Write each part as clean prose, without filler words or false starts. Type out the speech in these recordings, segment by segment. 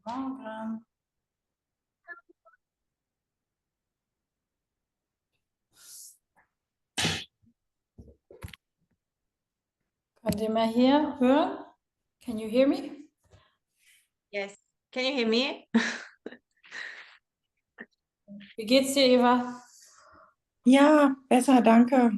Morgen. Könnt ihr mal hier hören? Can you hear me? Yes. Can you hear me? Wie geht's dir, Eva? Ja, besser, danke.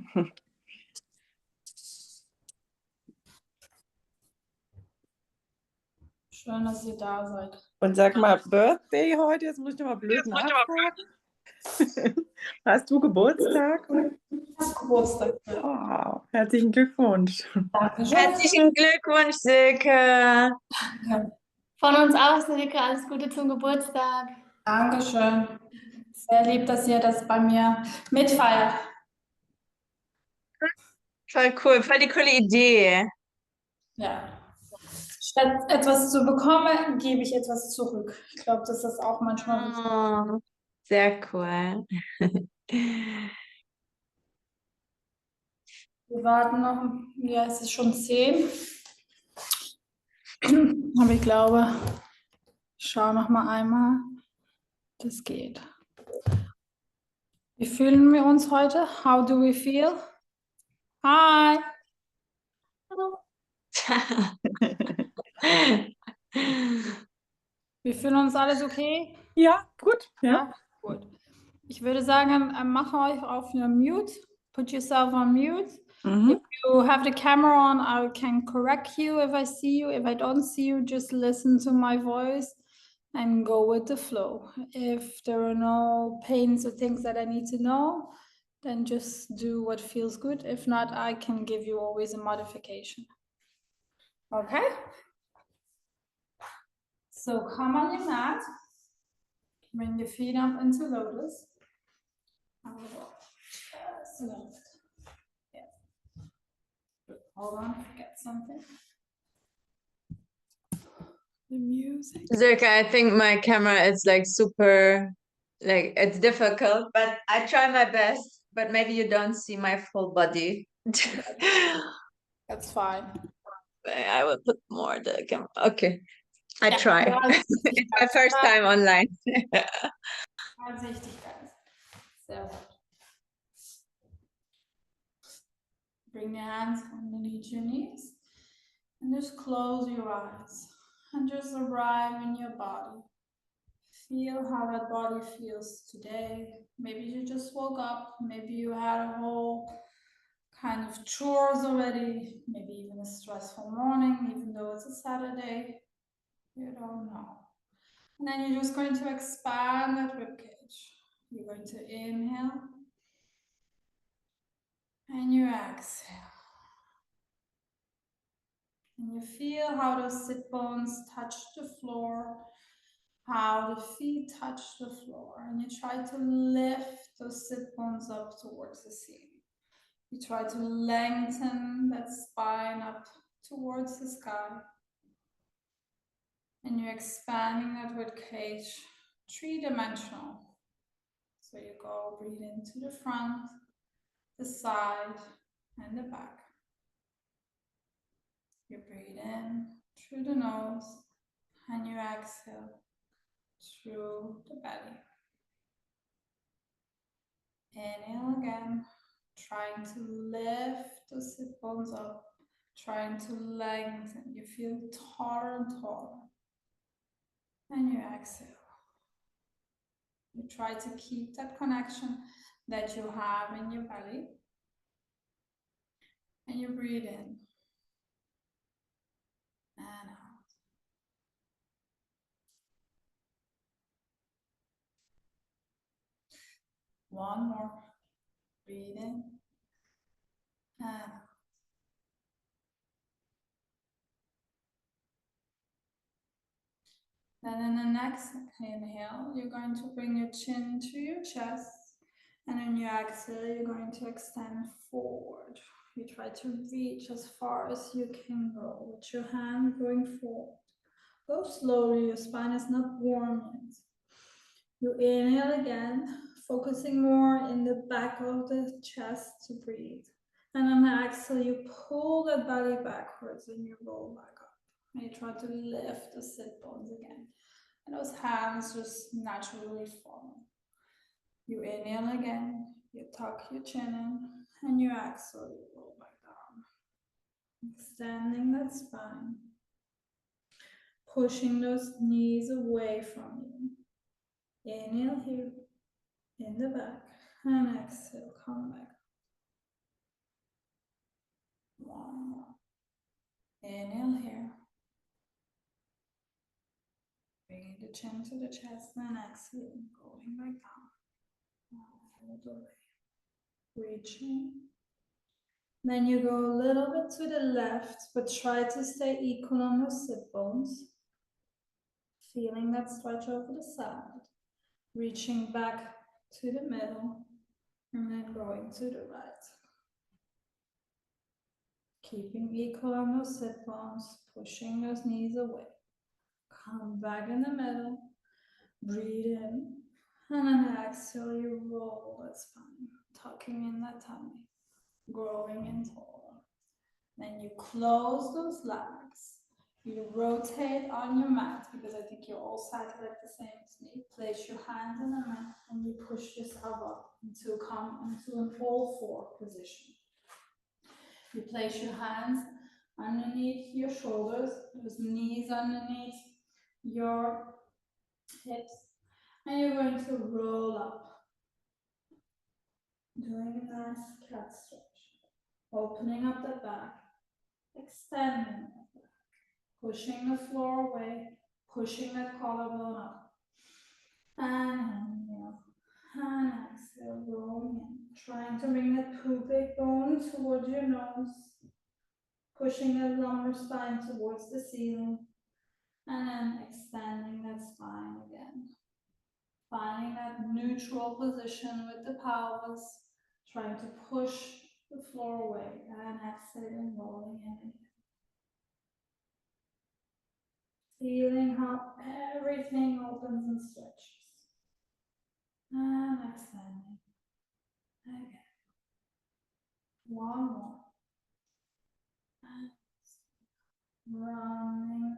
Schön, dass ihr da seid. Und sag mal, Birthday heute, jetzt muss ich nochmal blöd nachfragen. Hast du Geburtstag? Geburtstag. Oh, herzlichen Glückwunsch. Dankeschön. Herzlichen Glückwunsch, Silke. Von uns auch, Silke, alles Gute zum Geburtstag. Dankeschön. Sehr lieb, dass ihr das bei mir mitfeiert. Voll cool, voll die coole Idee. Ja. Statt etwas zu bekommen, gebe ich etwas zurück. Ich glaube, das ist auch manchmal wichtig. Oh, sehr cool. Wir warten noch. Ja, es ist schon 10. Aber ich glaube, ich schaue noch mal einmal. Das geht. Wie fühlen wir uns heute? How do we feel? Hi. Wir fühlen uns alles okay? Ja, gut. Ja. Ja, gut. Ich würde sagen, mache euch auf eine Mute. Put yourself on mute. If you have the camera on, I can correct you if I see you. If I don't see you, just listen to my voice and go with the flow. If there are no pains or things that I need to know, then just do what feels good. If not, I can give you always a modification. Okay? So come on your mat. Bring your feet up into lotus. Select. Yeah. Hold on, forget something. The music. Silke, I think my camera is like super, like it's difficult, but I try my best. But maybe you don't see my full body. That's fine. I will put more the camera. Okay, I Ja, try. It's my first time online. Ganz wichtig, ganz. Sehr gut. Bring your hands underneath your knees and just close your eyes and just arrive in your body. Feel how that body feels today. Maybe you just woke up, maybe you had a whole kind of chores already, maybe even a stressful morning, even though it's a Saturday. You don't know. And then you're just going to expand that ribcage. You're going to inhale and you exhale. And you feel how those sit bones touch the floor, how the feet touch the floor. And you try to lift those sit bones up towards the ceiling. You try to lengthen that spine up towards the sky. And you're expanding that ribcage, three-dimensional. So you go, breathe into the front, the side, and the back. You breathe in through the nose, and you exhale through the belly. Inhale again, trying to lift the sit bones up, trying to lengthen. You feel taller and taller. And you exhale. You try to keep that connection that you have in your belly. And you breathe in and out. One more. Breathe in and out. Then in the next inhale, you're going to bring your chin to your chest. And in your exhale, you're going to extend forward. You try to reach as far as you can go with your hand going forward. Go slowly, your spine is not warm yet. You inhale again, focusing more in the back of the chest to breathe. And on the exhale, you pull that belly backwards and you roll back up. And you try to lift the sit bones again. And those hands just naturally follow. You inhale again, you tuck your chin in, and you exhale, you roll back down. Extending that spine. Pushing those knees away from you. Inhale here, in the back, and exhale, come back. One more. Inhale here. Bringing the chin to the chest, and exhale, going back down. All the way. Reaching. Then you go a little bit to the left, but try to stay equal on those sit bones. Feeling that stretch over the side. Reaching back to the middle, and then going to the right. Keeping equal on those sit bones, pushing those knees away. Come back in the middle, breathe in, and then exhale, you roll that spine, tucking in that tummy, growing in taller. Then you close those legs, you rotate on your mat, because I think you're all sat like the same as me. Place your hands on the mat, and you push yourself up into an all-four position. You place your hands underneath your shoulders, those knees underneath your hips, and you're going to roll up, doing a nice cat stretch, opening up the back, extending the back, pushing the floor away, pushing that collarbone up, and inhale, and exhale, rolling in, trying to bring that pubic bone towards your nose, pushing that lumbar spine towards the ceiling, and then extending that spine again. Finding that neutral position with the pelvis, trying to push the floor away, and exhaling, rolling in. Feeling how everything opens and stretches. And extending. Again. One more. And running.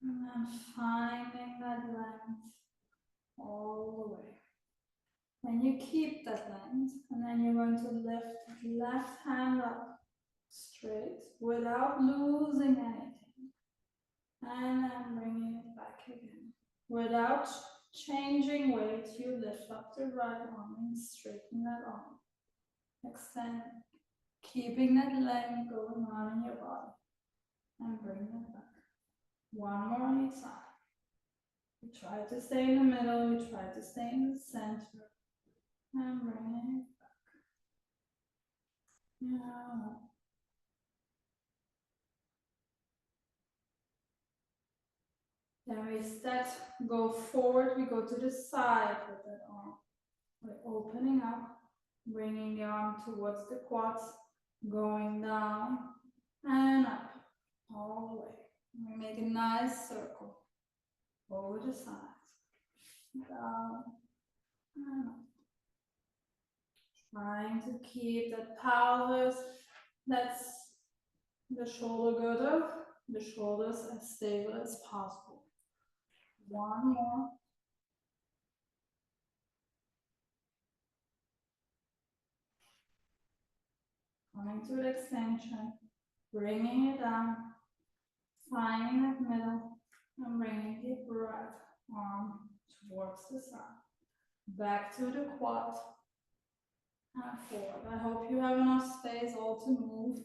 And then finding that length all the way. Then you keep that length, and then you're going to lift the left hand up straight without losing anything. And then bringing it back again. Without changing weight, you lift up the right arm and straighten that arm. Extend, keeping that length going on in your body. And bring it back. One more on each side. You try to stay in the middle, you try to stay in the center. And bring it back. Yeah. Then we go forward, we go to the side with that arm. We're opening up, bringing the arm towards the quads, going down and up, all the way. We make a nice circle over the sides, down and up. Trying to keep that pelvis, that's the shoulder girdle, the shoulders as stable as possible. One more. Coming to the extension, bringing it down, finding that middle, and bringing the right arm towards the side. Back to the quad, and forward. I hope you have enough space all to move.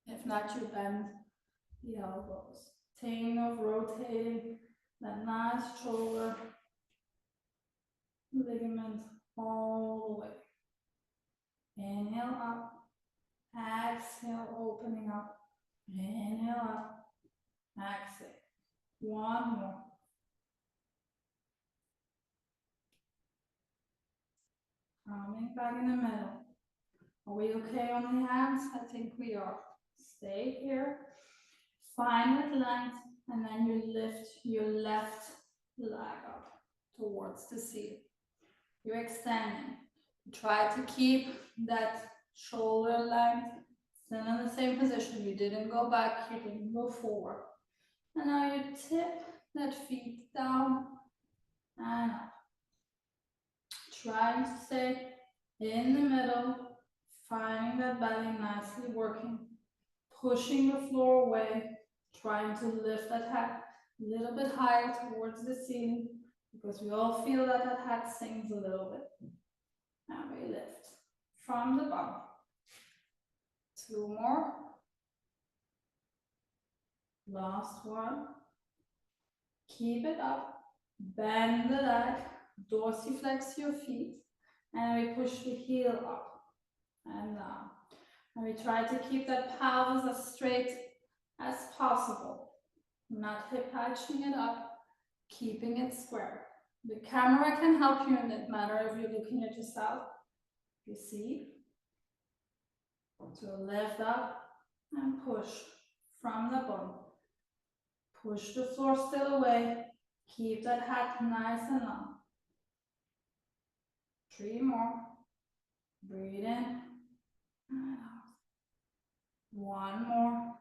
If not, you bend the elbows. Taking of rotating that nice shoulder ligament all the way. Inhale up, exhale, opening up. Inhale up, exhale. One more. Coming back in the middle. Are we okay on the hands? I think we are. Stay here. Find that length, and then you lift your left leg up towards the ceiling. You're extending. Try to keep that shoulder length still in the same position. You didn't go back, you didn't go forward. And now you tip that feet down and up. Trying to stay in the middle, finding that belly nicely working, pushing the floor away, trying to lift that head a little bit higher towards the ceiling, because we all feel that that head sinks a little bit. And we lift from the bottom. Two more. Last one. Keep it up. Bend the leg. Dorsiflex your feet. And we push the heel up and down. And we try to keep that pelvis as straight as possible. Not hip hitching it up. Keeping it square. The camera can help you in that matter if you're looking at yourself. You see? So lift up and push from the bottom. Push the floor still away. Keep that head nice and long. 3 more. Breathe in and out. 1 more.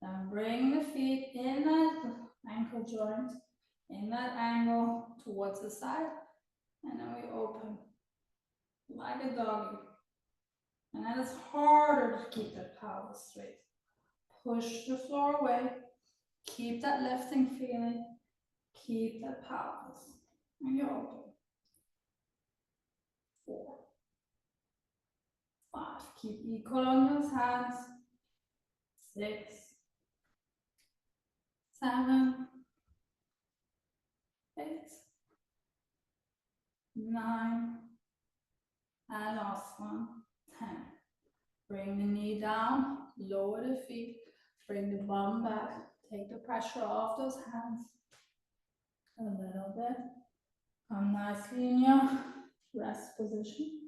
Then bring the feet in that ankle joint, in that angle towards the side. And then we open like a doggy. And then it's harder to keep that pelvis straight. Push the floor away. Keep that lifting feeling. Keep that pelvis. And you open. 4, 5. Keep equal on those hands. 6, 7, 8, 9, and last one, 10. Bring the knee down, lower the feet, bring the bum back, take the pressure off those hands a little bit. Come nicely in your rest position.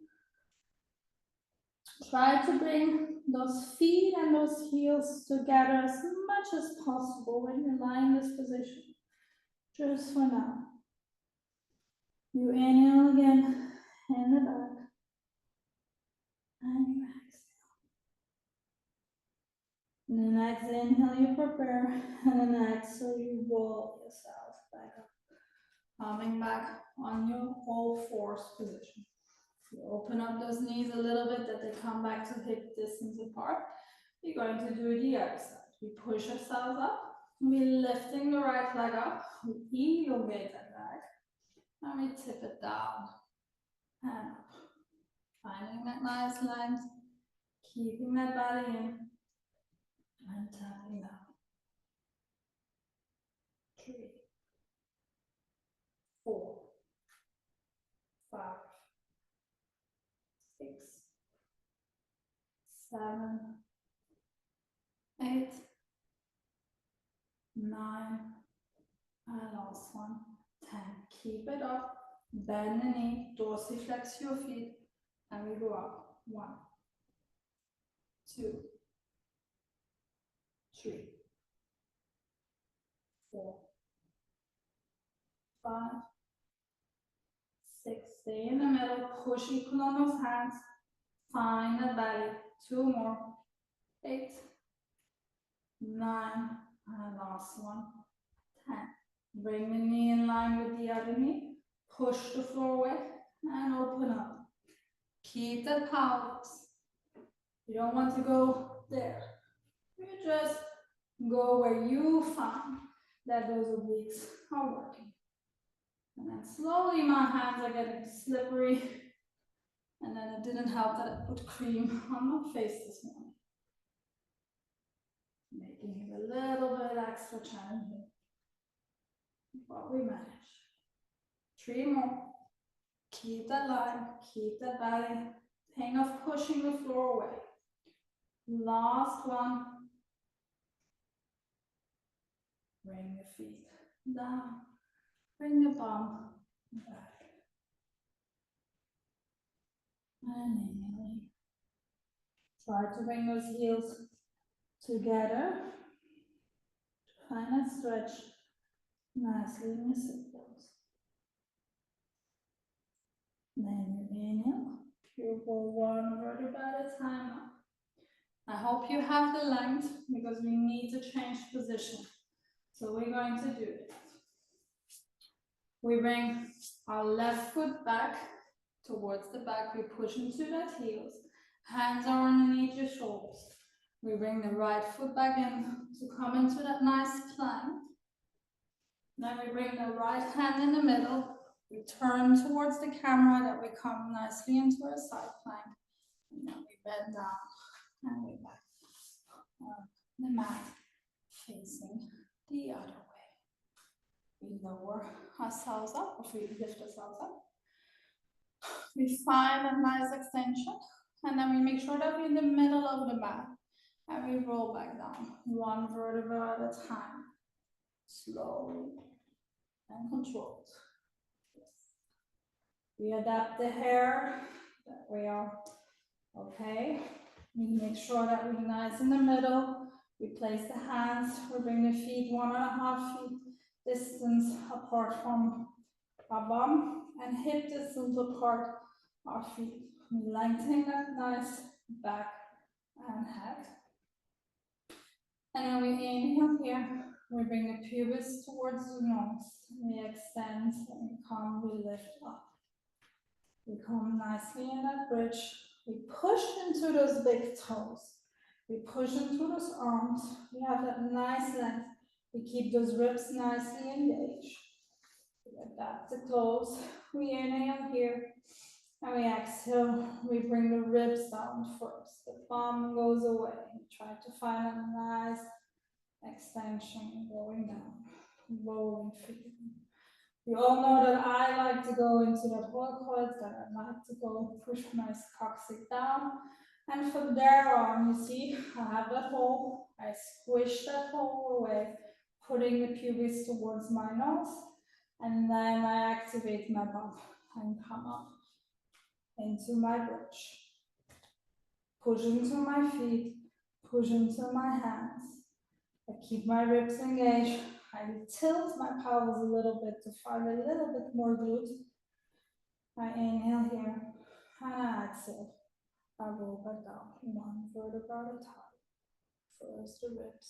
Try to bring those feet and those heels together as much as possible when you lie in this position. Just for now. You inhale again in the back. And you exhale. And the next inhale, you prepare. And the next, so you roll yourself back up. Coming back on your all fours position. You open up those knees a little bit, that they come back to hip distance apart. You're going to do the other side. We push ourselves up. We're lifting the right leg up. We elongate that leg. And we tip it down and up. Finding that nice length. Keeping that body in. And tapping down. 3, 4, 5, 6, 7, 8, 9, and last one, 10. Keep it up, bend the knee, dorsiflex your feet, and we go up. 1, 2, 3, 4, 5, 6. Stay in the middle, push equal on those hands. Find the belly. 2 more. 8, 9, and last one. 10. Bring the knee in line with the other knee. Push the floor away and open up. Keep the pelvis. You don't want to go there. You just go where you find that those obliques are working. And then slowly my hands are getting slippery. And then it didn't help that I put cream on my face this morning. Making it a little bit extra challenging. But we manage. 3 more. Keep that line, keep that belly. Think of pushing the floor away. Last one. Bring the feet down. Bring the bum back. And inhaling. Try to bring those heels together. Find a stretch nicely in your sit bones. Then you inhale. You go 1 vertebra at a time up. I hope you have the length because we need to change position. So we're going to do it. We bring our left foot back towards the back. We push into that heels. Hands are underneath your shoulders. We bring the right foot back in to come into that nice plank. Then we bring the right hand in the middle. We turn towards the camera that we come nicely into a side plank. And then we bend down and we back the mat facing the other way. We lower ourselves up, or we lift ourselves up. We find a nice extension, and then we make sure that we're in the middle of the mat, and we roll back down, 1 vertebra at a time, slowly and controlled. Yes. We adapt the hair, that we are okay. We make sure that we're nice in the middle. We place the hands, we bring the feet 1.5 feet distance apart from our bum and hip distance apart our feet. We lengthen that nice back and head. And then we inhale here. We bring the pubis towards the nose. We extend and we come, we lift up. We come nicely in that bridge. We push into those big toes. We push into those arms. We have that nice length. We keep those ribs nicely engaged. We adapt to close. We inhale here. And we exhale. We bring the ribs down first. The bum goes away. Try to find a nice extension going down. Rolling feet. You all know that I like to go into that horse, that I like to go push my coccyx down. And from there on, you see, I have that hole. I squish that hole away, putting the pubis towards my nose. And then I activate my bum and come up into my bridge. push into my feet, push into my hands. I keep my ribs engaged. I tilt my pelvis a little bit to find a little bit more glute. I inhale here, and I exhale. I roll back down, one vertebra at a time. First the ribs,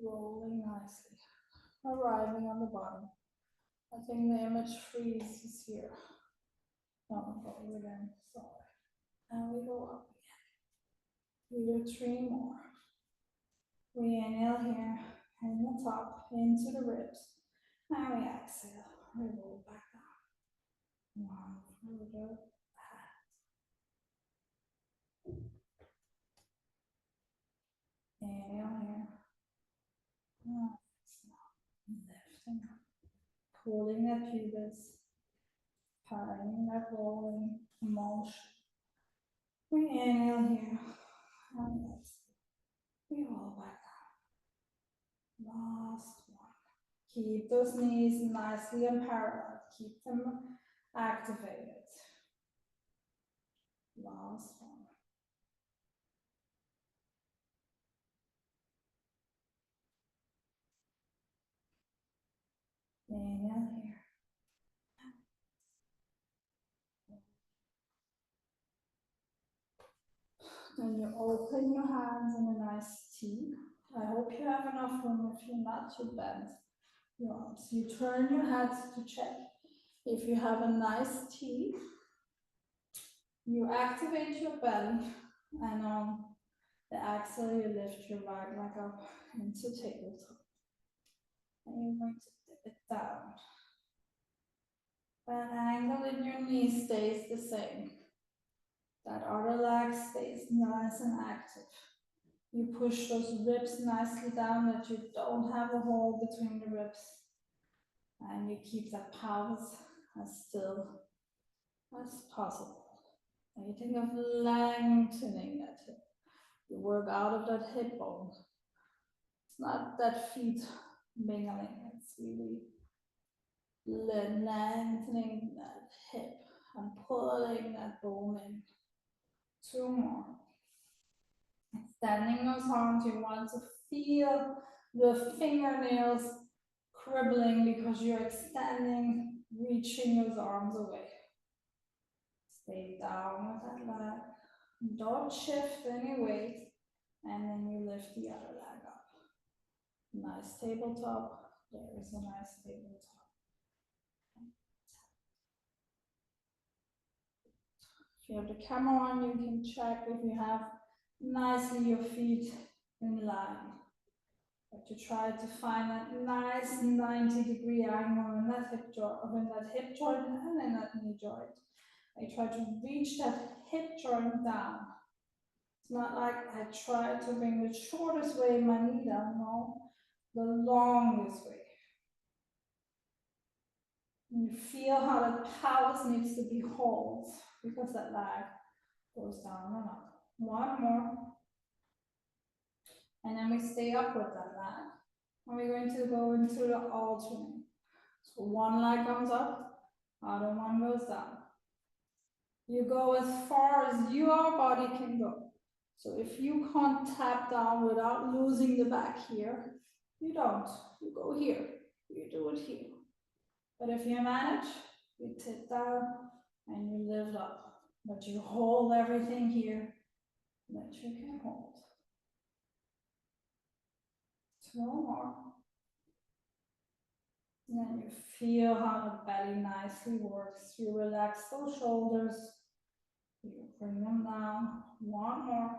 rolling nicely, arriving on the bottom. I think the image freezes here. No, go again, sorry. And we go up again. We do 3 more. We inhale here, in the top, into the ribs. And we exhale, we roll back down. One further back. Inhale here. Lifting up. Pulling that pubis. Parting that rolling motion. We inhale here. And exhale. We roll back down. Last one. Keep those knees nicely in parallel. Keep them activated. Last one. Inhale here. Then you open your hands in a nice T. I hope you have enough room. If you're not, you bend your arms. You turn your head to check if you have a nice T. You activate your belly, and on the exhale, you lift your right leg up into tabletop. And you're going to dip it down. That angle in your knee stays the same. That other leg stays nice and active. You push those ribs nicely down that you don't have a hole between the ribs. And you keep that pelvis as still as possible. And you think of lengthening that hip. You work out of that hip bone. It's not that feet mingling, it's really lengthening that hip and pulling that bone in. 2 more. Extending those arms, you want to feel the fingernails cribbling because you're extending, reaching those arms away. Stay down with that leg. Don't shift any weight. And then you lift the other leg up. Nice tabletop. There is a nice tabletop. If you have the camera on, you can check if you have nicely your feet in line. But you try to find that nice 90-degree angle in that hip joint, and in that knee joint. I try to reach that hip joint down. It's not like I try to bring the shortest way my knee down, no, the longest way. And you feel how the pelvis needs to be held because that leg goes down and up. 1 more. And then we stay up with that leg. And we're going to go into the alternate. So one leg comes up, other one goes down. You go as far as your body can go. So if you can't tap down without losing the back here, you don't. You go here. You do it here. But if you manage, you tip down and you lift up. But you hold everything here that you can hold. 2 more. And then you feel how the belly nicely works. You relax those shoulders. You bring them down. 1 more.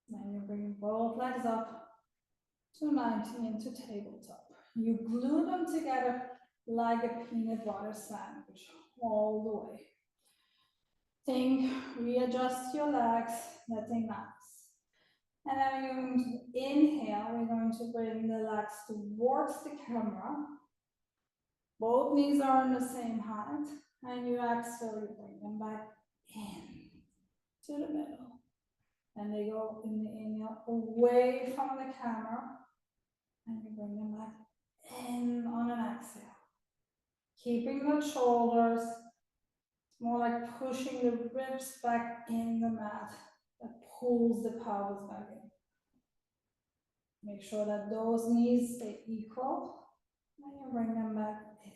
Then you bring both legs up to 90 into tabletop. You glue them together like a peanut butter sandwich all the way. Think, readjust your legs, letting max. And then we're going to inhale, we're going to bring the legs towards the camera. Both knees are on the same height. And you exhale, you bring them back in to the middle. And they go in the inhale away from the camera. And you bring them back in on an exhale. Keeping the shoulders more like pushing the ribs back in the mat. That pulls the pelvis back in. Make sure that those knees stay equal. And you bring them back in.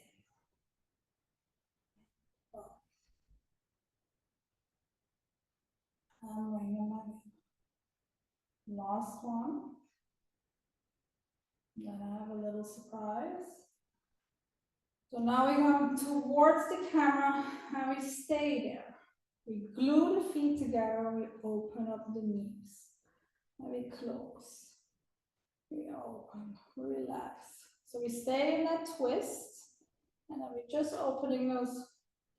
And bring them back in. Last one. Then I have a little surprise. So now we go towards the camera and we stay there. We glue the feet together, we open up the knees. And we close. We open, relax. So we stay in that twist, and then we're just opening those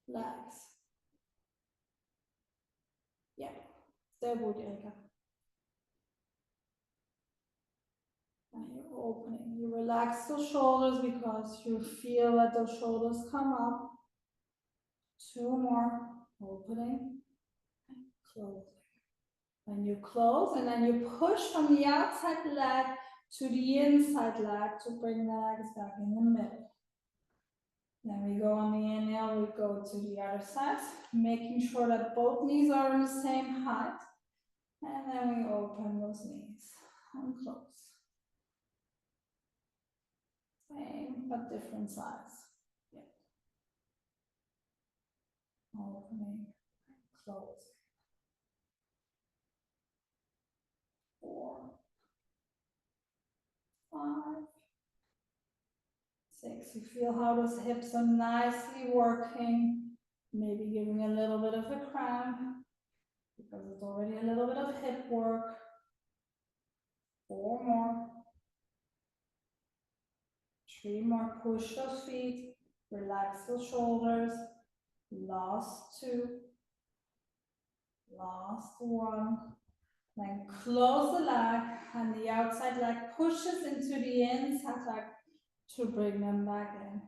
legs. Yeah, sehr gut, Erika. And you're opening. You relax those shoulders because you feel that those shoulders come up. 2 more. Opening and closing. Then you close, and then you push from the outside leg to the inside leg to bring the legs back in the middle. Then we go on the inhale, we go to the other side, making sure that both knees are on the same height. And then we open those knees and close. Same, but different size. Yeah. Opening and closing. 4, 5, 6. You feel how those hips are nicely working, maybe giving a little bit of a cramp because it's already a little bit of hip work. 4 more. 3 more. Push those feet, relax those shoulders. Last 2. Last 1. Then close the leg, and the outside leg pushes into the inside leg to bring them back in.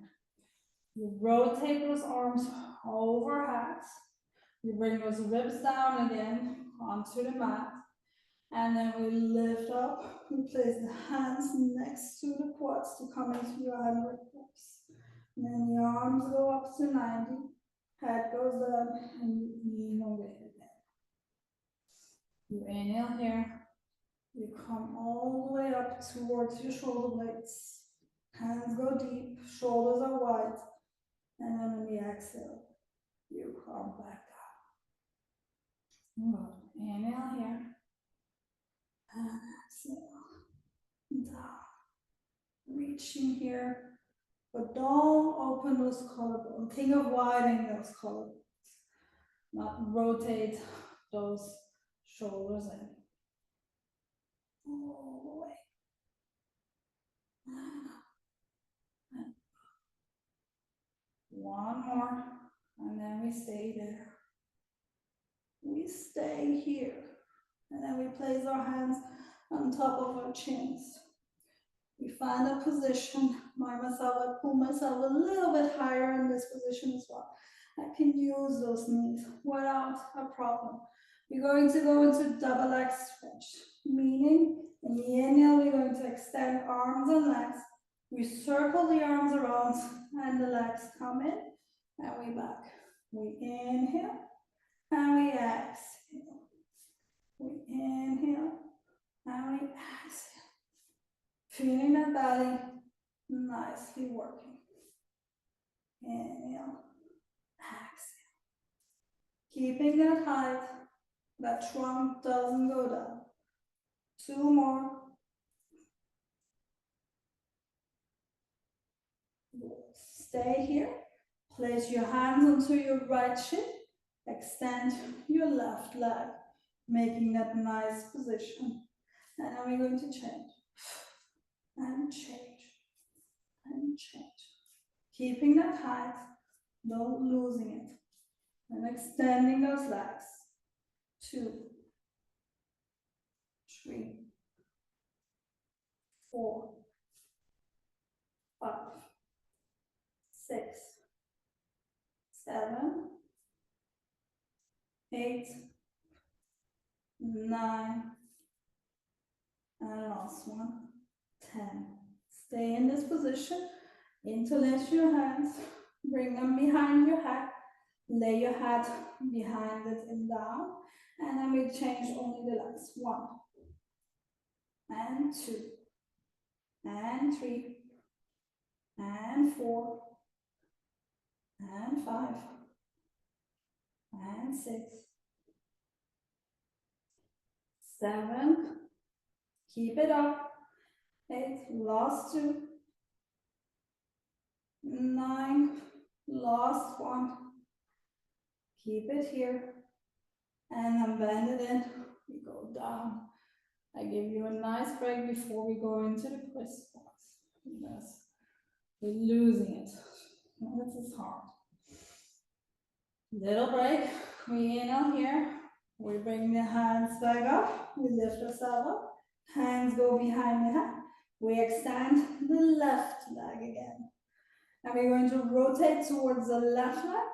You rotate those arms overhead. You bring those ribs down again onto the mat. And then we lift up. We place the hands next to the quads to come into your hammer grips. And then the arms go up to 90. Head goes down, and you elongate again. You inhale here. You come all the way up towards your shoulder blades. Hands go deep, shoulders are wide. And then when we exhale, you come back down. Good. Inhale here. And exhale. Down. Reaching here. But don't open those collarbones. Think of widening those collarbones. Not rotate those shoulders in. All the way. And 1 more, and then we stay there. We stay here, and then we place our hands on top of our chins. We find a position. I pull myself a little bit higher in this position as well. I can use those knees without a problem. We're going to go into double leg stretch, meaning in the inhale, we're going to extend arms and legs. We circle the arms around and the legs come in and we back. We inhale and we exhale. We inhale and we exhale. Feeling that belly nicely working. Inhale, exhale. Keeping that height, that trunk doesn't go down. 2 more. Stay here. Place your hands onto your right shin. Extend your left leg, making that nice position. And now we're going to change. And change. And change. Keeping that height, not losing it. And extending those legs. 2, 3, 4, 5, 6, 7, 8, 9, and last one, 10. Stay in this position. Interlace your hands. Bring them behind your head. Lay your head behind it and down. And then we change only the legs. 1 and 2 and 3 and 4 and 5 and 6, 7, keep it up, 8, last 2, 9, last 1, keep it here, and then bend it in, we go down. I give you a nice break before we go into the twist box. Yes, we're losing it. This is hard. Little break, we inhale here, we bring the hands back up, we lift ourselves up, hands go behind the head, we extend the left leg again. And we're going to rotate towards the left leg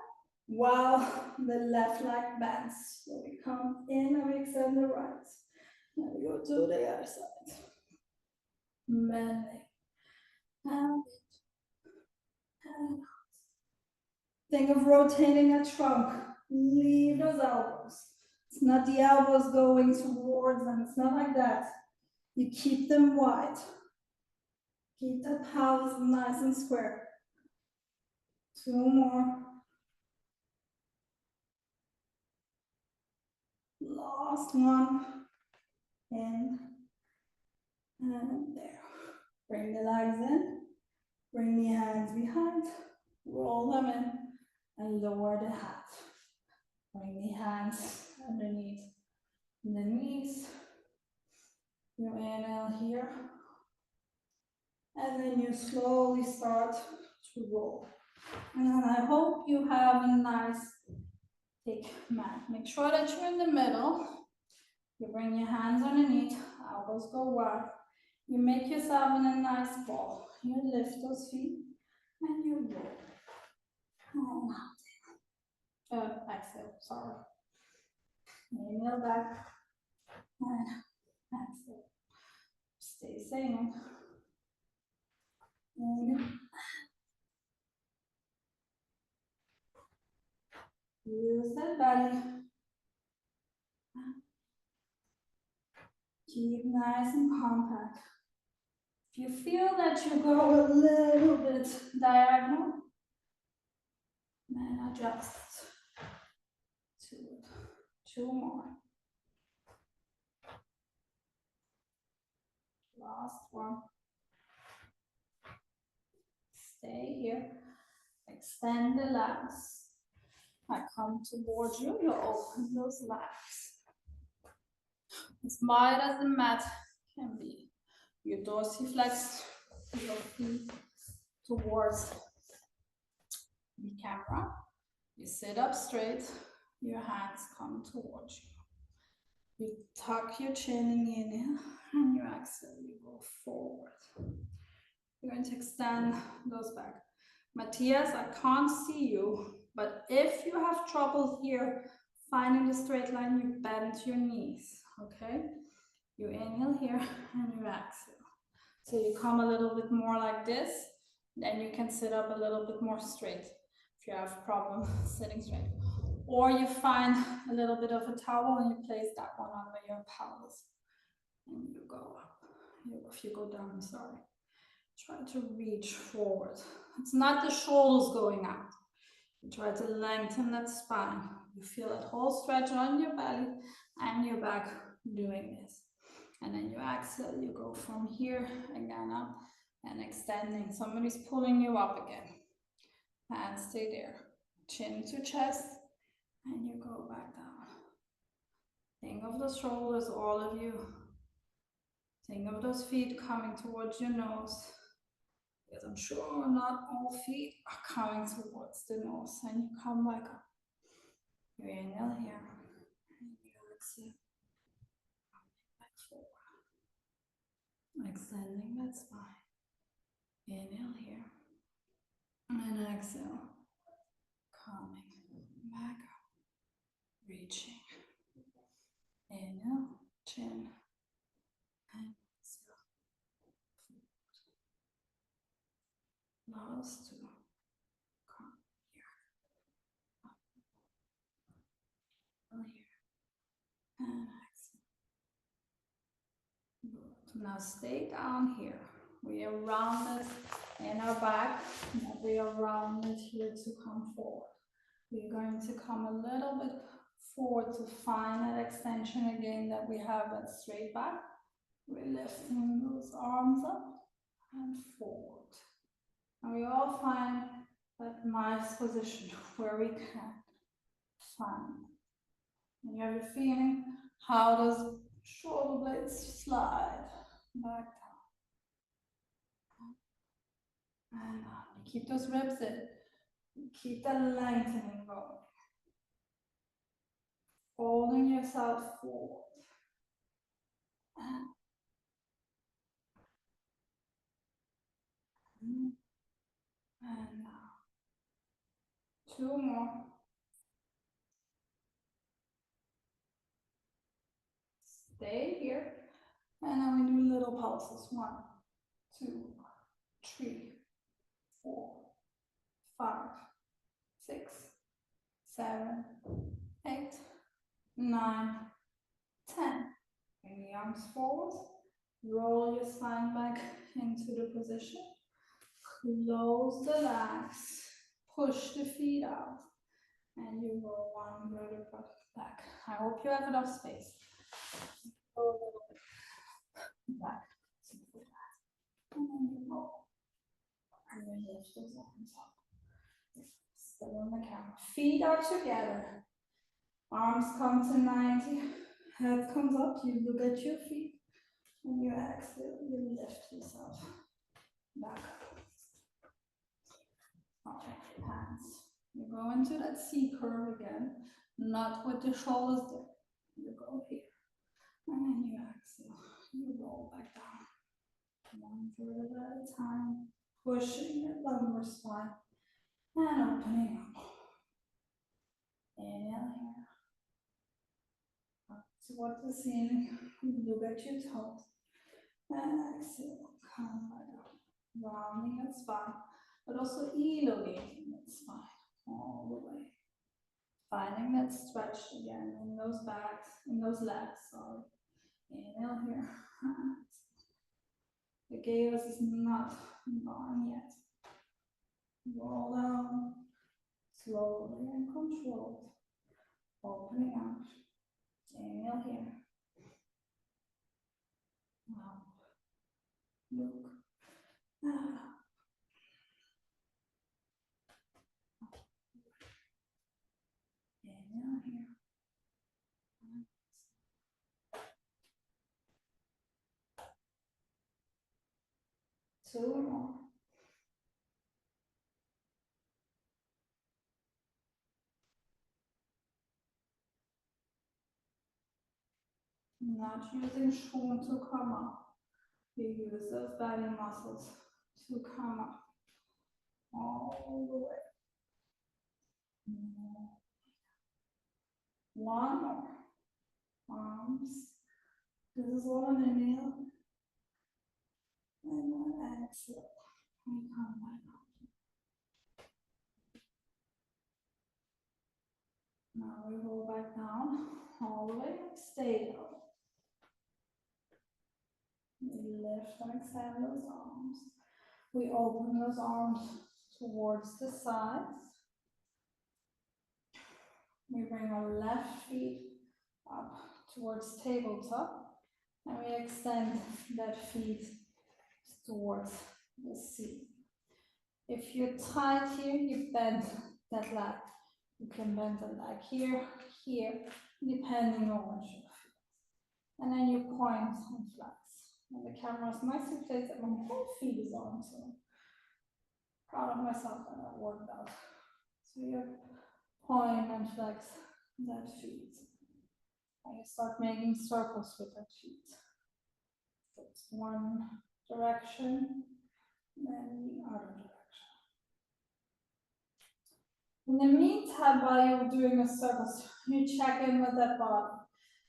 while the left leg bends. So we come in and we extend the right. And we go to the other side. Bending. And think of rotating a trunk. Leave those elbows. It's not the elbows going towards them. It's not like that. You keep them wide. Keep the pelvis nice and square. 2 more. Last one. In. And there. Bring the legs in. Bring the hands behind. Roll them in. And lower the head. Bring the hands underneath the knees. You inhale here. And then you slowly start to roll. And then I hope you have a nice thick mat. Make sure that you're in the middle. You bring your hands underneath, elbows go wide. You make yourself in a nice ball. You lift those feet and you roll. Exhale, sorry. Inhale back and exhale. Stay same. Use that belly. Keep nice and compact. If you feel that you go a little bit diagonal, then adjust to it. 2 more. Last one. Stay here. Extend the legs. I come towards you. You open those legs. As wide as the mat can be. You dorsiflex your feet towards the camera. You sit up straight. Your hands come towards you. You tuck your chin in the inhale and you exhale. You go forward. You're going to extend those back. Matthias, I can't see you, but if you have trouble here finding the straight line, you bend your knees, okay? You inhale here and you exhale. So you come a little bit more like this, then you can sit up a little bit more straight if you have a problem sitting straight. Or you find a little bit of a towel and you place that one under your pelvis. And you go up. If you go down, sorry. Try to reach forward. It's not the shoulders going out. You try to lengthen that spine. You feel that whole stretch on your belly and your back doing this. And then you exhale, you go from here again up and extending. Somebody's pulling you up again. Hands stay there. Chin to chest and you go back down. Think of the shoulders, all of you. Think of those feet coming towards your nose. Because I'm sure not all feet are coming towards the nose. And you come back up. You inhale here. And you exhale. Coming back forward. Extending that spine. Inhale here. And exhale. Coming back up. Reaching. Inhale. Chin. And exhale. Last 2. Come here. Up. Now stay down here. We are rounded in our back. Now we are rounded here to come forward. We're going to come a little bit forward to find that extension again that we have that straight back. We're lifting those arms up and forward. And we all find that nice position where we can find. And you have a feeling, how does shoulder blades slide back down. And keep those ribs in. Keep that lengthening going. Folding yourself forward. And now. 2 more. Stay here. And then we do little pulses. 1, 2, 3, 4, 5, 6, 7, 8, 9, 10. Bring the arms forward. Roll your spine back into the position. Close the legs. Push the feet out. And you roll 1 vertebra back. I hope you have enough space. Go a little bit back. And then you roll. And then lift those arms up. Still on the camera. Feet are together. Arms come to 90. Head comes up. You look at your feet. And you exhale. You lift yourself back up. Okay, hands. You go into that C curve again. Not with the shoulders there. You go here. And then you exhale. You roll back down. 1 vertebra at a time. Pushing your lumbar spine. And opening up. Inhale here. Up towards the ceiling. Look at your toes. And exhale. Come back up. Rounding that spine. But also elongating that spine all the way. Finding that stretch again in those backs, in those legs, sorry. Inhale here. The chaos is not gone yet. Roll down, slowly and controlled. Opening up. Inhale here. Now, look. Inhale here. 2 more. Not using Schwung to come up. You use those belly muscles to come up all the way. 1 more. Arms. This is all an inhale. And then exhale. And come back up. Now we roll back down all the way. Stay down. We lift and extend those arms. We open those arms towards the sides. We bring our left feet up towards tabletop. And we extend that feet towards the seat. If you're tight here, you bend that leg. You can bend the leg here, here, depending on what you feel. And then you point and flex. And the camera is nicely placed that my whole feet is on, so proud of myself that I worked out. So you point and flex that feet. And you start making circles with that feet. So it's one direction, then the other direction. In the meantime, while you're doing the circles, you check in with that body.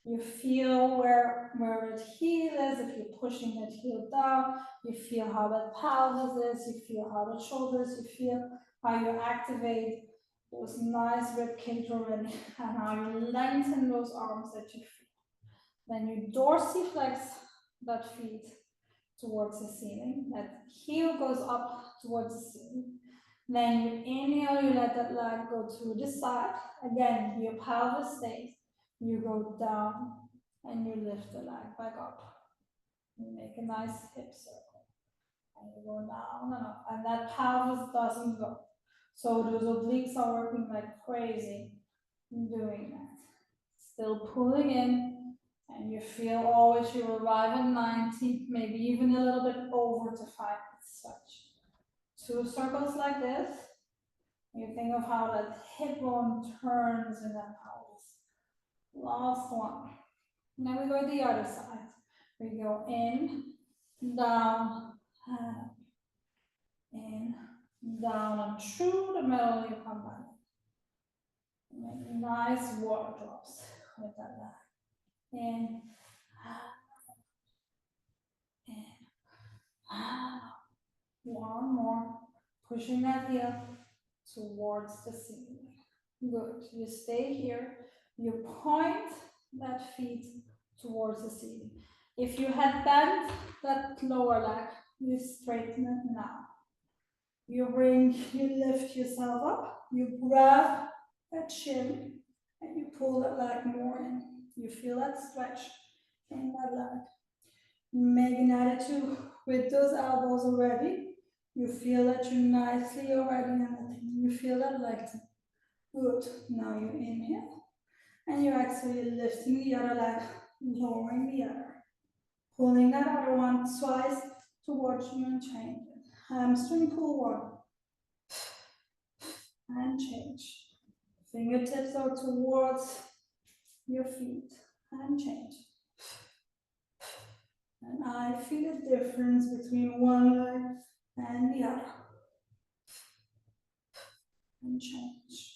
You feel where that heel is, if you're pushing that heel down, you feel how that pelvis is, you feel how the shoulders, you feel how you activate those nice rib cage already, and how you lengthen those arms that you feel. Then you dorsiflex that feet towards the ceiling. That heel goes up towards the ceiling. Then you inhale, you let that leg go to the side. Again, your pelvis stays. You go down and you lift the leg back up. You make a nice hip circle. And you go down and up. And that pelvis doesn't go. So those obliques are working like crazy in doing that. Still pulling in, and you feel always you arrive at 90, maybe even a little bit over to find such. 2 circles like this. You think of how that hip bone turns in that pelvis. Last one. Now we go the other side. We go in, down, in, down, and through the middle you come back. Make nice water drops with that leg. In, in, one more. Pushing that heel towards the ceiling. Good. You stay here. You point that feet towards the ceiling. If you had bent that lower leg, you straighten it now. You lift yourself up, you grab that shin, and you pull that leg more in. You feel that stretch in that leg. Make an attitude with those elbows already. You feel that you're nicely already in the thing. You feel that leg. Good. Now you inhale. And you exhale, you're lifting the other leg, lowering the other. Pulling that other one twice towards you and change it. Hamstring pull 1. And change. Fingertips are towards your feet. And change. And I feel a difference between one leg and the other. And change.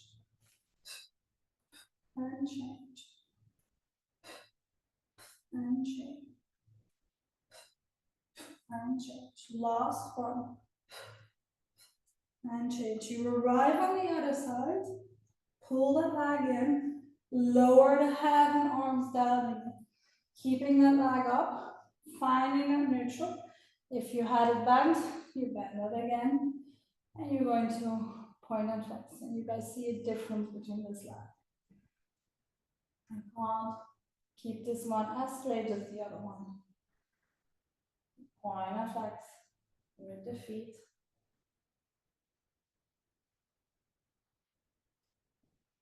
And change. And change. And change. Last one. And change. You arrive on the other side. Pull that leg in. Lower the head and arms down again. Keeping that leg up. Finding that neutral. If you had it bent, you bend it again. And you're going to point and flex. And you guys see a difference between this leg. And on. Keep this one as straight as the other one. Point and flex with the feet.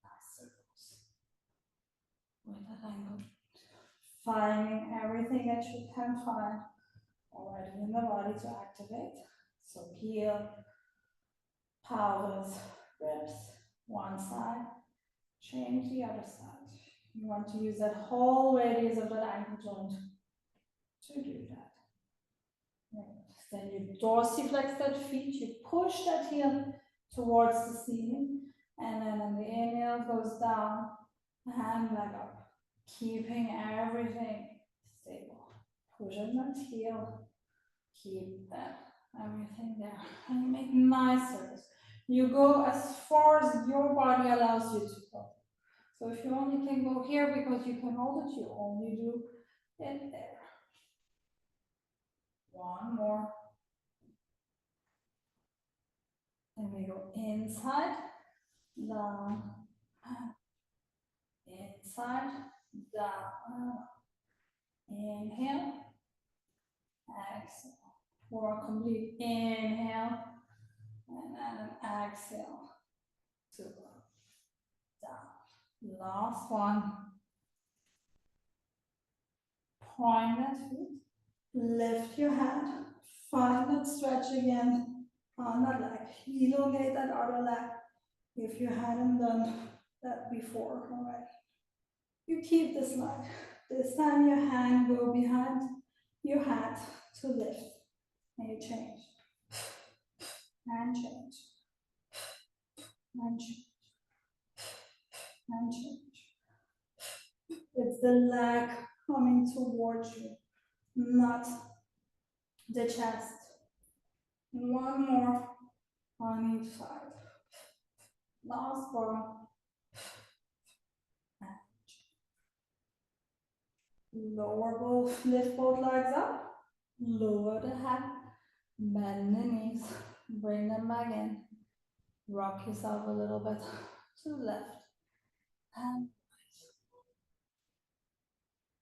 Nice circles. With that angle. Finding everything that you can find already in the body to activate. So heel, pelvis, ribs, one side, change the other side. You want to use that whole radius of that ankle joint to do that. Then you dorsiflex that feet, you push that heel towards the ceiling, and then on the inhale goes down, hand leg up, keeping everything stable. Pushing that heel, keep that everything there, and you make nice circles. You go as far as your body allows you to go. So if you only can go here because you can hold it, you only do it there. One more. And we go inside, down, inside, down. Inhale, exhale. For a complete inhale, and then an exhale. 2, down. Last one. Point that feet. Lift your hand. Find that stretch again on that leg. Elongate that other leg if you hadn't done that before already. You keep this leg. This time your hand go behind your head to lift. And you change. And change. And change. And change. It's the leg coming towards you, not the chest. One more on each side. Last one. Lower both, lift both legs up. Lower the head, bend the knees, bring them back in. Rock yourself a little bit to the left and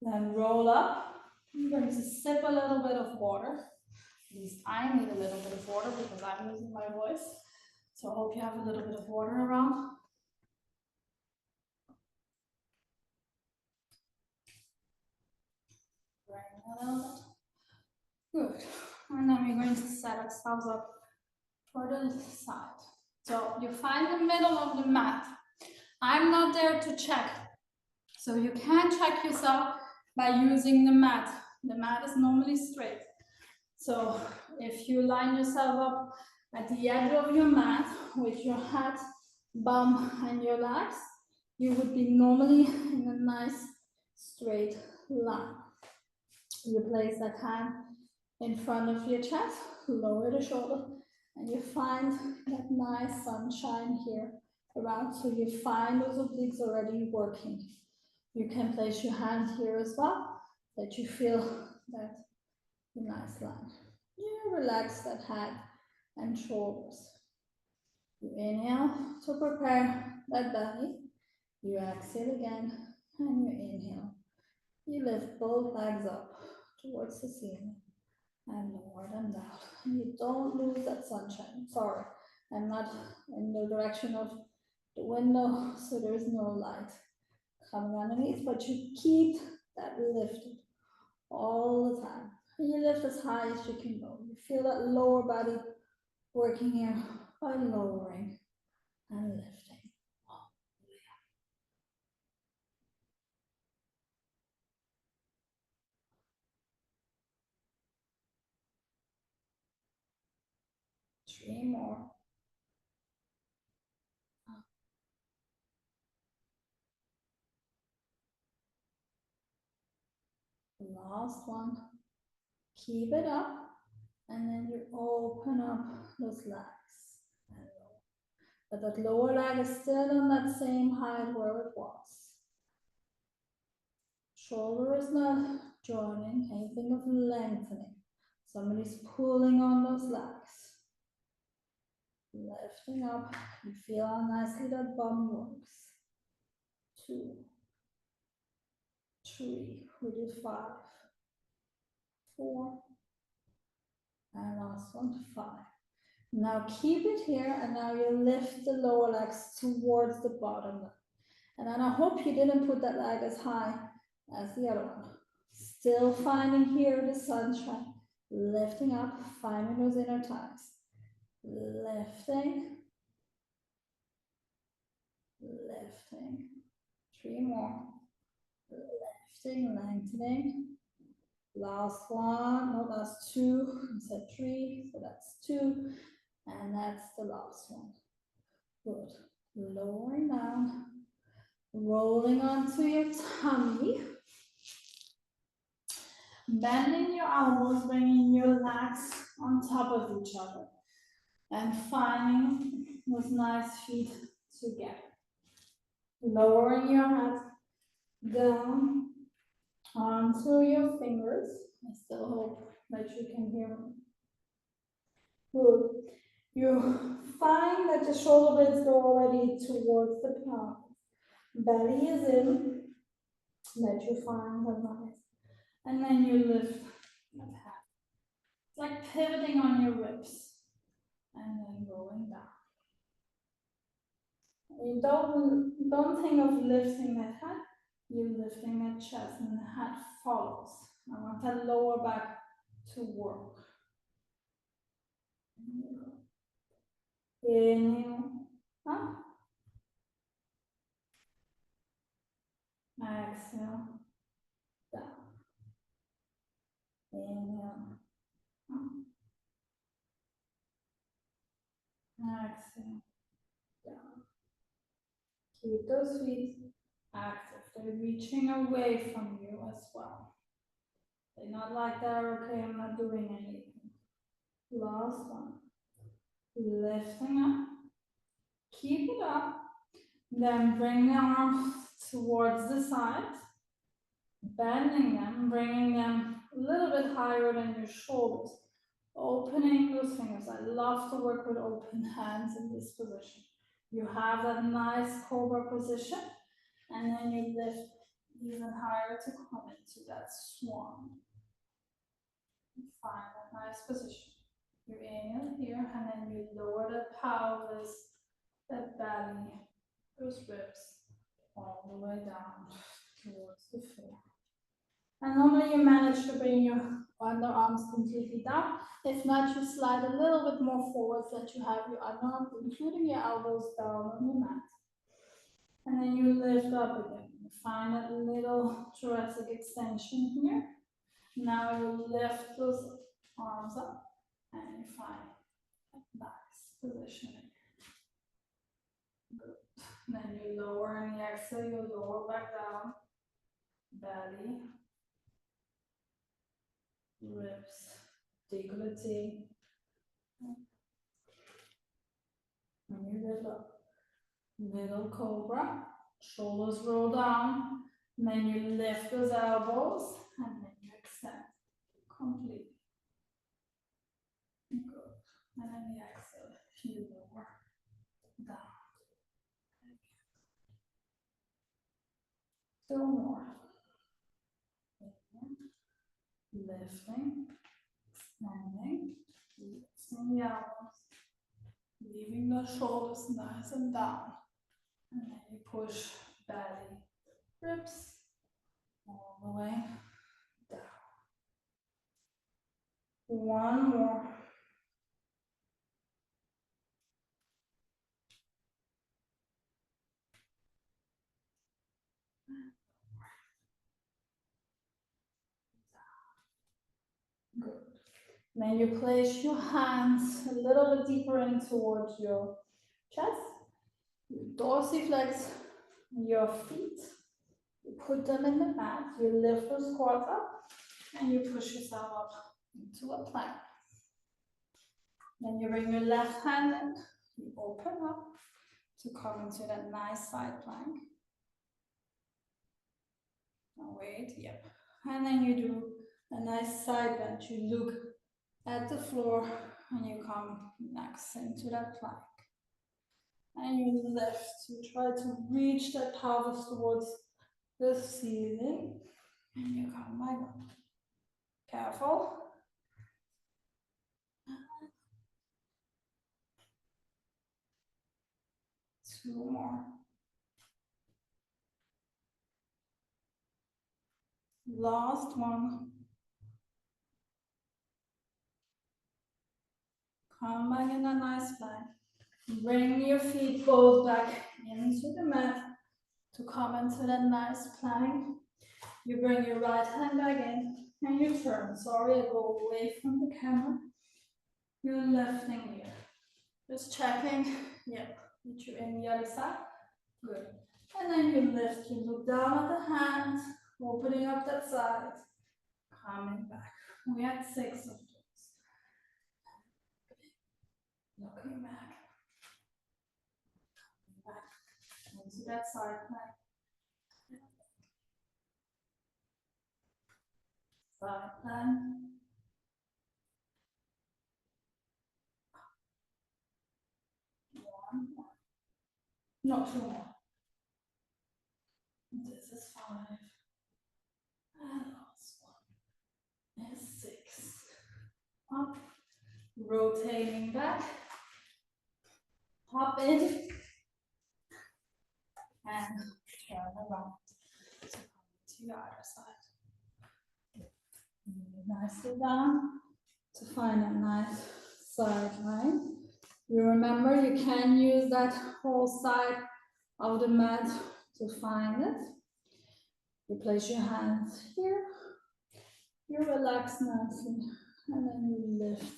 then roll up. I'm going to sip a little bit of water. At least I need a little bit of water because I'm losing my voice. So I hope you have a little bit of water around. Bring that a little bit. Good. And then we're going to set ourselves up for the side. So you find the middle of the mat. I'm not there to check. So you can check yourself by using the mat. The mat is normally straight. So if you line yourself up at the edge of your mat with your head, bum, and your legs, you would be normally in a nice straight line. You place that hand in front of your chest, lower the shoulder, and you find that nice sunshine here around. So you find those obliques already working. You can place your hand here as well, that you feel that nice line. You relax that head and shoulders. You inhale to prepare that belly. You exhale again, and you inhale. You lift both legs up towards the ceiling and lower them down. You don't lose that sunshine. Sorry, I'm not in the direction of the window, so there's no light coming underneath, but you keep that lifted all the time. You lift as high as you can go. You feel that lower body working here by lowering and lifting. 3 more. Last one. Keep it up, and then you open up those legs. But that lower leg is still on that same height where it was. Shoulder is not joining. Anything of lengthening. Somebody's pulling on those legs. Lifting up. You feel how nicely that bum works. 2, 3. We do 5, 4, and last one, 5. Now keep it here, and now you lift the lower legs towards the bottom. And then I hope you didn't put that leg as high as the other one. Still finding here the sunshine. Lifting up, finding those inner thighs. Lifting. Lifting. 3 more. Lifting, lengthening. Last one, no, that's 2. I said 3, so that's 2. And that's the last one. Good. Lowering down. Rolling onto your tummy. Bending your elbows, bringing your legs on top of each other. And finding those nice feet together. Lowering your head down onto your fingers. I still hope that you can hear me. Good. You find that the shoulder blades go already towards the palm. Belly is in. That you find the nice. And then you lift that head. It's like pivoting on your ribs. And then going down. You don't think of lifting that head. You're lifting that chest and the head follows. I want that lower back to work. Inhale, up. Exhale, down. Inhale, up. Exhale, down. Keep those feet active. They're reaching away from you as well. They're not like that, okay, I'm not doing anything. Last one. Lifting up. Keep it up. Then bring the arms towards the side. Bending them, bringing them a little bit higher than your shoulders. Opening those fingers. I love to work with open hands in this position. You have that nice cobra position, and then you lift even higher to come into that swan. Find that nice position. You inhale here, and then you lower the pelvis, the belly, those ribs, all the way down towards the floor. And normally you manage to bring your underarms completely down. If not, you slide a little bit more forward so that you have your underarms, including your elbows, down on the mat. And then you lift up again. You find that little thoracic extension here. Now you lift those arms up and you find a nice positioning. Good. Then you lower and you exhale, you lower back down. Belly. Ribs. Décolleté. And you lift up. Little cobra. Shoulders roll down. And then you lift those elbows. And then you extend. Completely. Good. And then you exhale. You lower. Down. Still more. Lifting. Extending. Lifting the elbows. Leaving the shoulders nice and down. And then you push belly, ribs, all the way down. One more. Good. Then you place your hands a little bit deeper in towards your chest. You dorsiflex your feet. You put them in the mat. You lift the squat up and you push yourself up into a plank. Then you bring your left hand in. You open up to come into that nice side plank. Now wait, yep. And then you do a nice side bend. You look at the floor and you come next into that plank. And you lift. You try to reach that pelvis towards the ceiling. And you come back up. Careful. Two more. Last one. Come back in a nice plank. Bring your feet both back into the mat to come into that nice plank. You bring your right hand back in and you turn. Sorry, I go away from the camera. You're lifting here. Just checking. Yep. Put you in the other side. Good. And then you lift. You look down at the hand, opening up that side, coming back. We had 6 of those. Looking back. Back into that side plank. Side plank. One more. No, 2 more. This is 5. And last one is 6. Up. Rotating back. Hop in. And turn around to come to your other side. Nicely down to find a nice side line. You remember you can use that whole side of the mat to find it. You place your hands here. You relax nicely and then you lift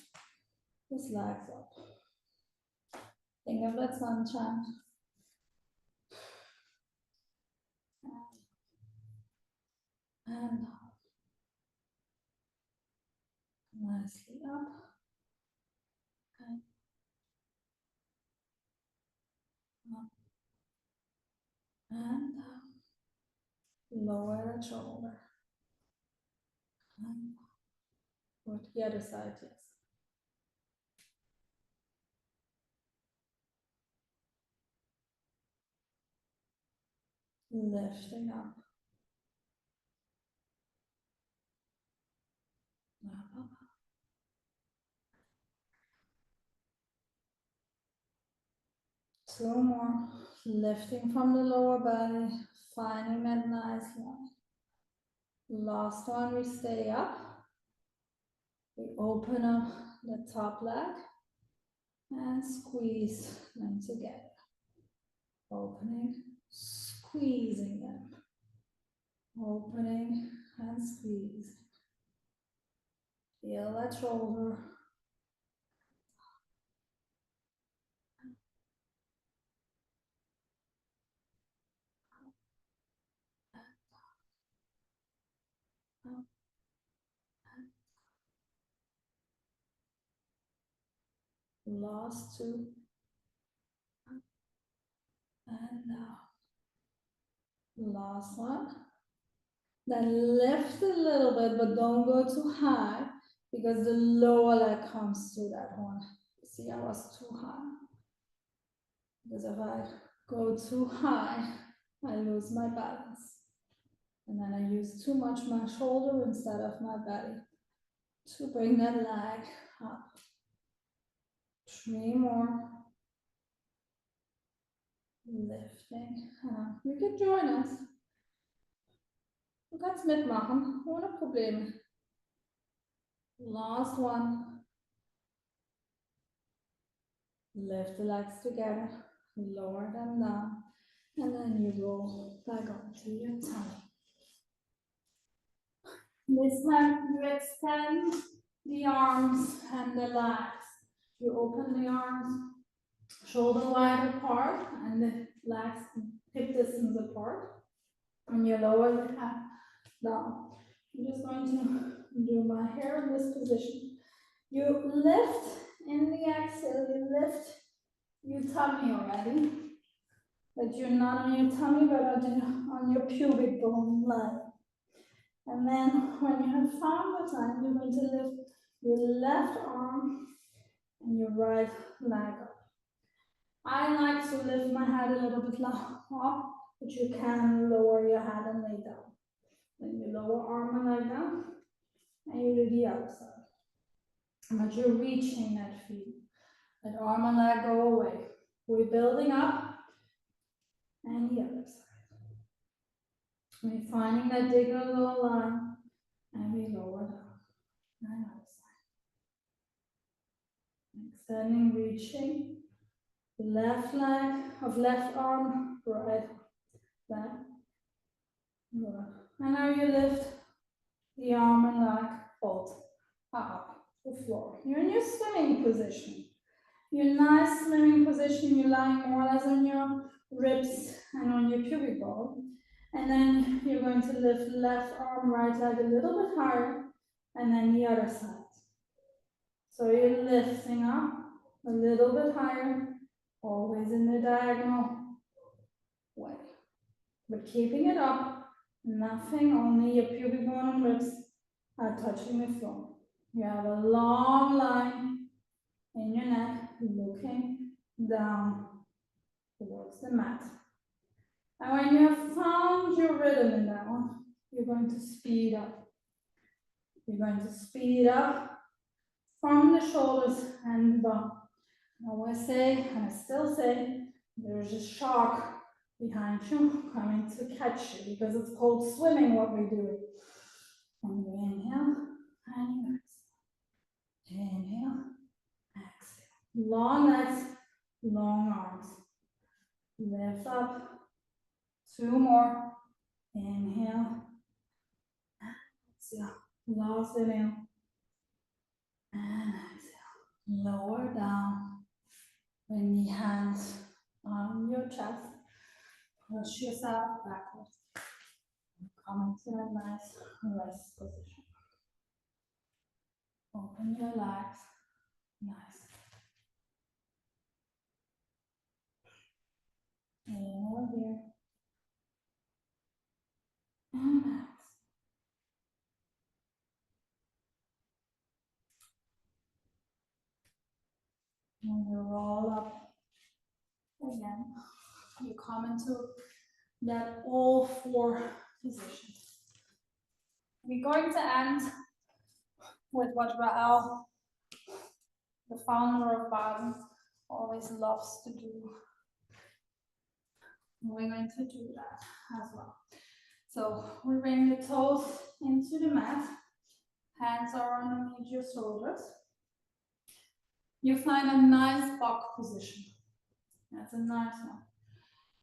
those legs up. Think of that sunshine. And up. Nicely up. Okay. Up. And down. Lower the shoulder. And Good. The other side, yes. Lifting up. Up. Two more. Lifting from the lower belly, finding that nice line. Last one, we stay up. We open up the top leg and squeeze them together. Opening, squeezing them. Opening and squeezing. Feel that shoulder. Last two. And now. Last one. Then lift a little bit, but don't go too high because the lower leg comes to that one. See, I was too high. Because if I go too high, I lose my balance. And then I use too much my shoulder instead of my belly to bring that leg up. 3 more. Lifting. You can join us. Du kannst mitmachen, ohne Probleme. Last one. Lift the legs together, lower them down, and then you go back onto your tummy. This time you extend the arms and the legs. You open the arms shoulder wide apart and the legs hip distance apart. And you lower the head down. I'm just going to do my hair in this position. You lift in the exhale, you lift your tummy already. But you're not on your tummy, but on your pubic bone line. And then when you have found the time, you're going to lift your left arm and your right leg up. I like to lift my head a little bit up, but you can lower your head and lay down. Then you lower arm and leg down, and you do the other side. But you're reaching that feet. Let arm and leg go away. We're building up, and the other side. We're finding that diagonal line, and we lower down. And other side. Extending, reaching. Left leg of left arm, right leg. Good. And now you lift the arm and leg both up the floor. You're in your swimming position. Your nice swimming position, you're lying more or less on your ribs and on your pubic bone. And then you're going to lift left arm, right leg a little bit higher, and then the other side. So you're lifting up a little bit higher, always in the diagonal way. But keeping it up, nothing, only your pubic bone and ribs are touching the floor. You have a long line in your neck, looking down towards the mat. And when you have found your rhythm in that one, you're going to speed up. You're going to speed up from the shoulders and the bum. I always say, and I still say, there's a shark behind you coming to catch you because it's called swimming what we're doing. And you inhale and you exhale. Inhale, exhale. Long legs, long arms. Lift up. 2 more. Inhale. Exhale. Last inhale. And exhale. Lower down. Bring the hands on your chest. Push yourself backwards. Come into a nice rest position. Open your legs. Nice. Inhale here. And exhale. And you roll up again. You come into that all four positions. We're going to end with what Rael, the founder of BASI, always loves to do. We're going to do that as well. So we bring the toes into the mat. Hands are underneath your shoulders. You find a nice buck position. That's a nice one.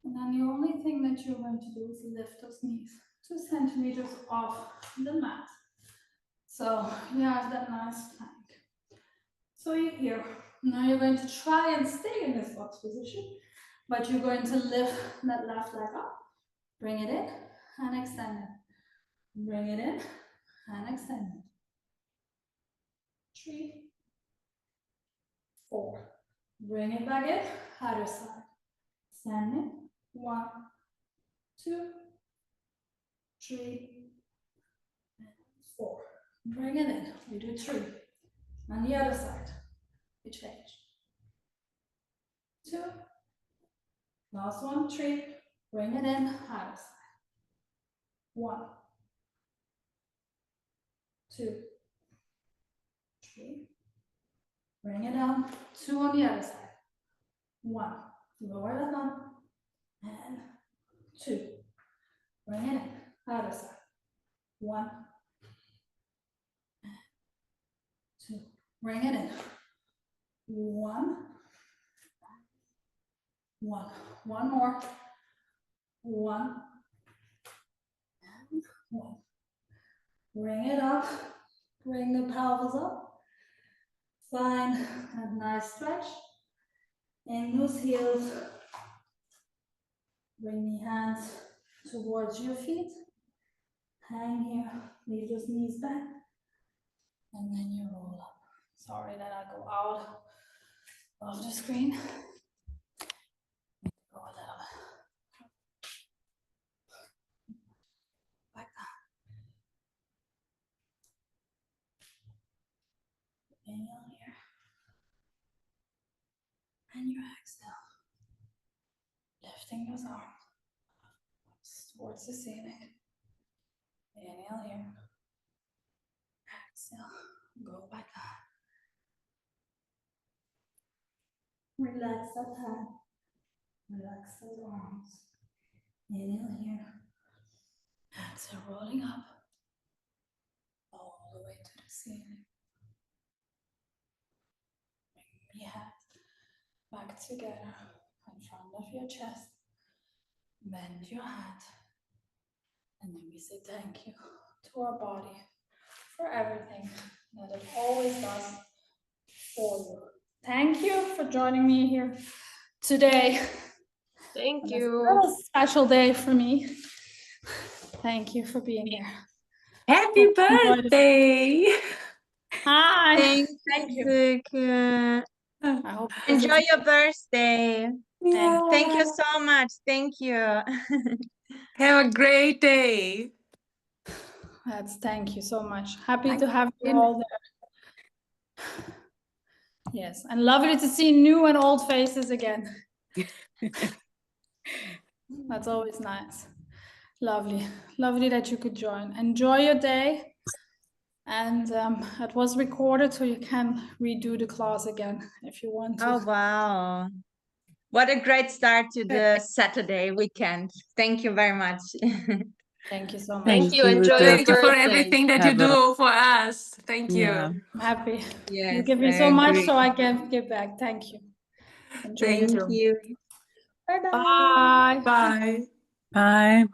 And then the only thing that you're going to do is lift those knees 2 centimeters off the mat. So you have that nice plank. So you're here. Now you're going to try and stay in this box position, but you're going to lift that left leg up, bring it in and extend it. Bring it in and extend it. 3, 4. Bring it back in, other side. Standing. 1, 2, 3, and 4. Bring it in. We do 3. On the other side, we change. 2. Last one, 3. Bring it in, other side. 1, 2, 3. Bring it down. 2 on the other side. 1. Lower that one. And 2. Bring it in, other side. 1, 2. Bring it in. 1, 1. One more. 1, and 1. Bring it up. Bring the pelvis up. Find a nice stretch. In those heels. Bring the hands towards your feet. Hang here. Leave those knees back. And then you roll up. Sorry that I go out of the screen. Go a little like that. Inhale here. And your exhale. Lifting those arms towards the ceiling. Inhale here. Exhale. Go back up. Relax that hand. Relax those arms. Inhale here. Exhale, rolling up. All the way to the ceiling. Bring the head back together in front of your chest. Bend your head. And then we say thank you to our body for everything that it always does for you. Thank you for joining me here today. Thank It's you. a little special day for me. Thank you for being here. Happy birthday! Hi. Thank you. I hope Enjoy your birthday. Yeah. Thank you so much. Thank you. Have a great day. Thank you so much. Happy to have you all there. Yes, and lovely to see new and old faces again. That's always nice. Lovely. Lovely that you could join. Enjoy your day. And it was recorded, so you can redo the class again if you want to. Oh, wow. What a great start to the Saturday weekend. Thank you very much. Thank you so much. Thank you. Enjoy your Thank you for birthday. everything that you do for us. Thank you. Yeah. I'm happy. Yes, You give me I so much, agree. so I can give back. Thank you. Enjoy. Thank Thank you. Bye-bye. Bye. Bye. Bye.